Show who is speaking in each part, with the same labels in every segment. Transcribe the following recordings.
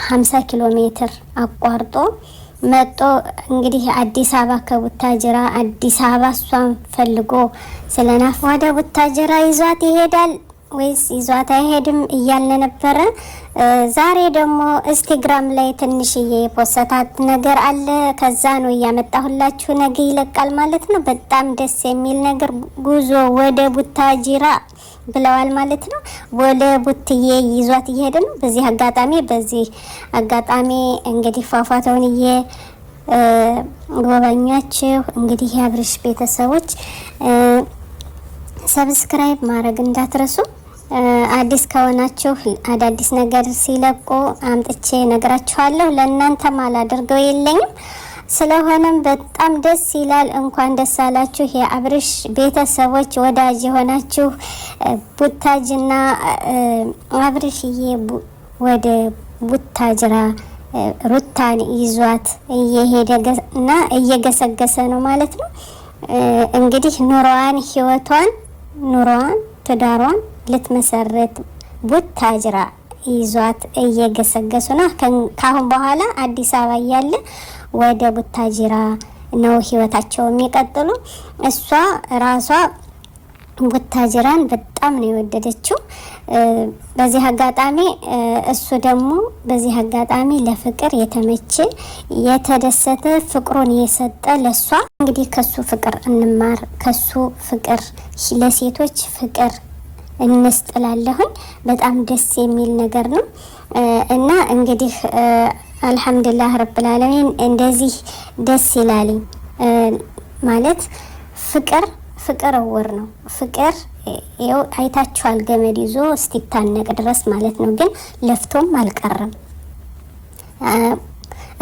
Speaker 1: 50 ኪሎ ሜትር አቋርጦ መጥቶ እንግዲህ አዲስ አበባ ከቡታጅራ አዲስ አበባ እሷን ፈልጎ ስለናፍ ወደ ቡታጅራ ይዟት ይሄዳል ወይስ ይዟት አይሄድም እያልን ነበረ። ዛሬ ደግሞ ኢንስታግራም ላይ ትንሽዬ ፖስታት ነገር አለ። ከዛ ነው ያመጣሁላችሁ። ነገ ይለቃል ማለት ነው። በጣም ደስ የሚል ነገር ጉዞ ወደ ቡታጅራ ብለዋል ማለት ነው። ወደ ቡትዬ ይዟት ይሄድ ነው። በዚህ አጋጣሚ እንግዲህ ፏፏቴውን ጎበኛችሁ። እንግዲህ የአብርሽ ቤተሰቦች ሰብስክራይብ ማድረግ እንዳትረሱ። አዲስ ከሆናችሁ አዳዲስ ነገር ሲለቁ አምጥቼ ነግራችኋለሁ። ለእናንተ ማላደርገው የለኝም። ስለሆነም በጣም ደስ ይላል። እንኳን ደስ አላችሁ የአብርሽ ቤተሰቦች፣ ወዳጅ የሆናችሁ ቡታጅና አብርሽዬ ወደ ቡታጅራ ሩታን ይዟት እየሄደና እየገሰገሰ ነው ማለት ነው። እንግዲህ ህይወቷን ትዳሯን ልትመሰረት ቡታጅራ ይዟት እየገሰገሱ ነው። ካሁን በኋላ አዲስ አበባ እያለ ወደ ቡታጅራ ነው ህይወታቸው የሚቀጥሉ። እሷ ራሷ ቡታጅራን በጣም ነው የወደደችው። በዚህ አጋጣሚ እሱ ደግሞ በዚህ አጋጣሚ ለፍቅር የተመቸ የተደሰተ ፍቅሩን የሰጠ ለሷ እንግዲህ ከሱ ፍቅር እንማር፣ ከሱ ፍቅር ለሴቶች ፍቅር እንስጥላለሁኝ። በጣም ደስ የሚል ነገር ነው እና እንግዲህ አልহামዱሊላህ ረብል ዓለሚን እንደዚህ ደስ ይላል ማለት ፍቅር እውር ነው። ፍቅር ይኸው አይታችኋል፣ ገመድ ይዞ እስቲታነቅ ድረስ ማለት ነው። ግን ለፍቶም አልቀረም፣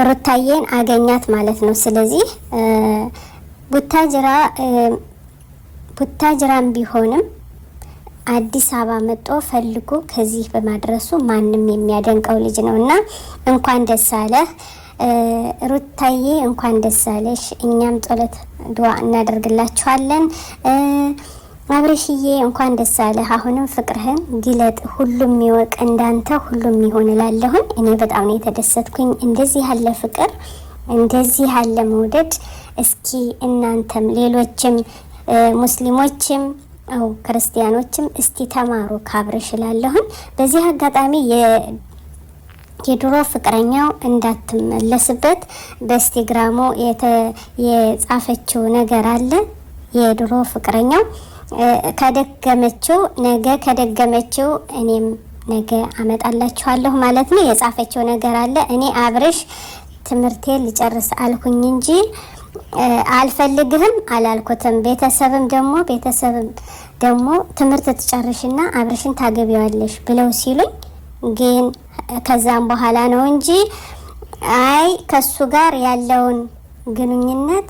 Speaker 1: ሩታዬን አገኛት ማለት ነው። ስለዚህ ቡታጅራም ቢሆንም አዲስ አበባ መጥቶ ፈልጎ ከዚህ በማድረሱ ማንም የሚያደንቀው ልጅ ነው እና እንኳን ደስ አለህ ሩታዬ፣ እንኳን ደስ አለሽ። እኛም ጸሎት ዱዓ እናደርግላችኋለን። አብርሽዬ እንኳን ደስ አለህ። አሁንም ፍቅርህን ግለጥ፣ ሁሉም ይወቅ እንዳንተ ሁሉም ይሆን እላለሁኝ። እኔ በጣም ነው የተደሰትኩኝ። እንደዚህ ያለ ፍቅር፣ እንደዚህ ያለ መውደድ እስኪ እናንተም ሌሎችም ሙስሊሞችም ክርስቲያኖችም እስቲ ተማሩ ከአብርሽ እላለሁኝ። በዚህ አጋጣሚ የድሮ ፍቅረኛው እንዳትመለስበት በኢንስታግራሙ የጻፈችው ነገር አለ። የድሮ ፍቅረኛው ከደገመችው እኔም ነገ አመጣላችኋለሁ ማለት ነው። የጻፈችው ነገር አለ። እኔ አብርሽ ትምህርቴን ልጨርስ አልኩኝ እንጂ አልፈልግህም አላልኩትም። ቤተሰብም ደግሞ ትምህርት ትጨርሽና አብርሽን ታገቢዋለሽ ብለው ሲሉኝ ግን ከዛም በኋላ ነው እንጂ አይ ከሱ ጋር ያለውን ግንኙነት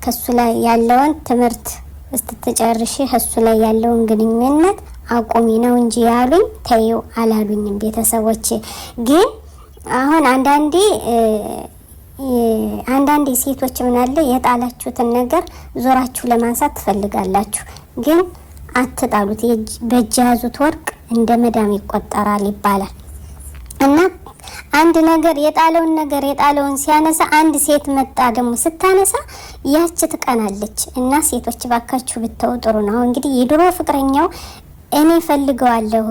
Speaker 1: ከሱ ላይ ያለውን ትምህርት እስትጨርሽ ከሱ ላይ ያለውን ግንኙነት አቁሚ ነው እንጂ ያሉኝ ተይው አላሉኝም ቤተሰቦቼ። ግን አሁን አንዳንዴ ሴቶች ምን አለ የጣላችሁትን ነገር ዞራችሁ ለማንሳት ትፈልጋላችሁ። ግን አትጣሉት። በእጅ ያዙት ወርቅ እንደ መዳም ይቆጠራል ይባላል እና አንድ ነገር የጣለውን ሲያነሳ አንድ ሴት መጣ ደግሞ ስታነሳ ያች ትቀናለች። እና ሴቶች ባካችሁ ብተው ጥሩ ነው። እንግዲህ የድሮ ፍቅረኛው እኔ ፈልገዋለሁ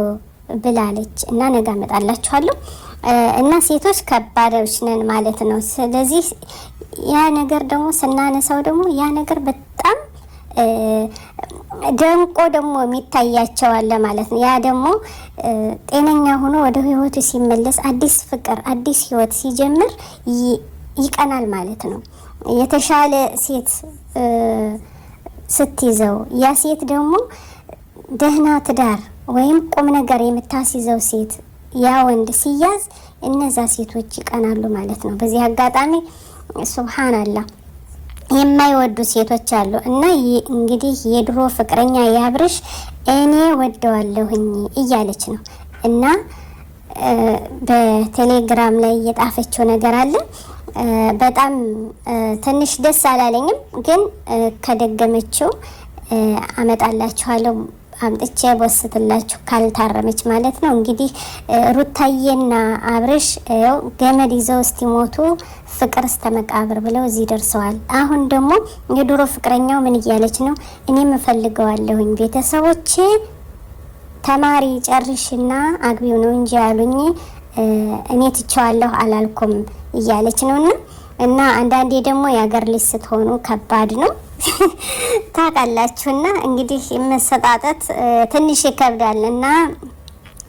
Speaker 1: ብላለች እና ነገ አመጣላችኋለሁ። እና ሴቶች ከባዶች ነን ማለት ነው። ስለዚህ ያ ነገር ደግሞ ስናነሳው ደግሞ ያ ነገር በጣም ደንቆ ደግሞ የሚታያቸው አለ ማለት ነው። ያ ደግሞ ጤነኛ ሆኖ ወደ ህይወቱ ሲመለስ አዲስ ፍቅር አዲስ ህይወት ሲጀምር ይቀናል ማለት ነው። የተሻለ ሴት ስትይዘው ያ ሴት ደግሞ ደህና ትዳር ወይም ቁም ነገር የምታስይዘው ሴት ያ ወንድ ሲያዝ እነዛ ሴቶች ይቀናሉ ማለት ነው። በዚህ አጋጣሚ ሱብሃንአላህ የማይወዱ ሴቶች አሉ። እና እንግዲህ የድሮ ፍቅረኛ ያብርሽ እኔ ወደዋለሁኝ እያለች ነው እና በቴሌግራም ላይ የጣፈችው ነገር አለ። በጣም ትንሽ ደስ አላለኝም፣ ግን ከደገመችው አመጣላችኋለሁ። አምጥቼ ቦስትላችሁ ካልታረመች ማለት ነው። እንግዲህ ሩታዬና አብርሽ ገመድ ይዘው እስቲሞቱ ፍቅር እስከ መቃብር ብለው እዚህ ደርሰዋል። አሁን ደግሞ የድሮ ፍቅረኛው ምን እያለች ነው? እኔም እፈልገዋለሁኝ ቤተሰቦቼ ተማሪ ጨርሽና አግቢው ነው እንጂ ያሉኝ እኔ ትቼዋለሁ አላልኩም እያለች ነውና እና አንዳንዴ ደግሞ የሀገር ልጅ ስትሆኑ ከባድ ነው ታውቃላችሁና እንግዲህ መሰጣጠት ትንሽ ይከብዳል እና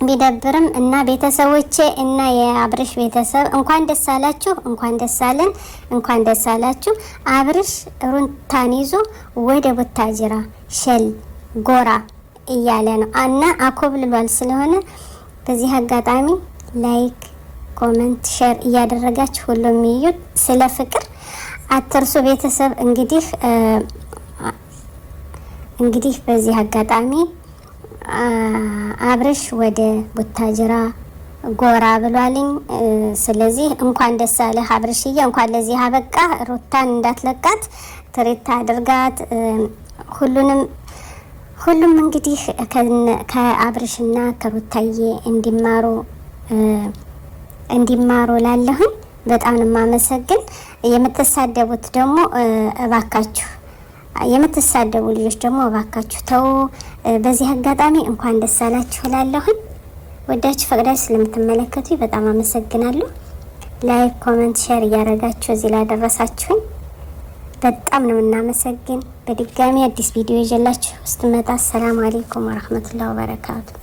Speaker 1: ቢደብርም እና ቤተሰቦቼ እና የአብርሽ ቤተሰብ እንኳን ደስ አላችሁ፣ እንኳን ደስ አለን፣ እንኳን ደስ አላችሁ። አብርሽ ሩታን ይዞ ወደ ቡታጅራ ሸል ጎራ እያለ ነው እና አኮብልሏል። ስለሆነ በዚህ አጋጣሚ ላይክ፣ ኮሜንት፣ ሼር እያደረጋችሁ ሁሉም ይዩት። ስለ ፍቅር አትርሱ ቤተሰብ። እንግዲህ በዚህ አጋጣሚ አብርሽ ወደ ቡታጅራ ጎራ ብሏልኝ። ስለዚህ እንኳን ደስ አለህ አብርሽዬ፣ እንኳን ለዚህ አበቃ። ሩታን እንዳትለቃት ትሪት አድርጋት። ሁሉም እንግዲህ ከአብርሽና ከሩታዬ እንዲማሩ ላለሁኝ በጣም ነው የማመሰግን። የምትሳደቡት ደግሞ እባካችሁ የምትሳደቡ ልጆች ደግሞ እባካችሁ ተው። በዚህ አጋጣሚ እንኳን ደስ አላችሁ ላለሁኝ። ወዳችሁ ፈቅዳችሁ ስለምትመለከቱ በጣም አመሰግናለሁ። ላይክ፣ ኮሜንት፣ ሼር እያደረጋችሁ እዚህ ላደረሳችሁኝ በጣም ነው እናመሰግን። በድጋሚ አዲስ ቪዲዮ ይዤላችሁ ስትመጣ ሰላም አለይኩም ወራህመቱላሂ ወበረካቱ።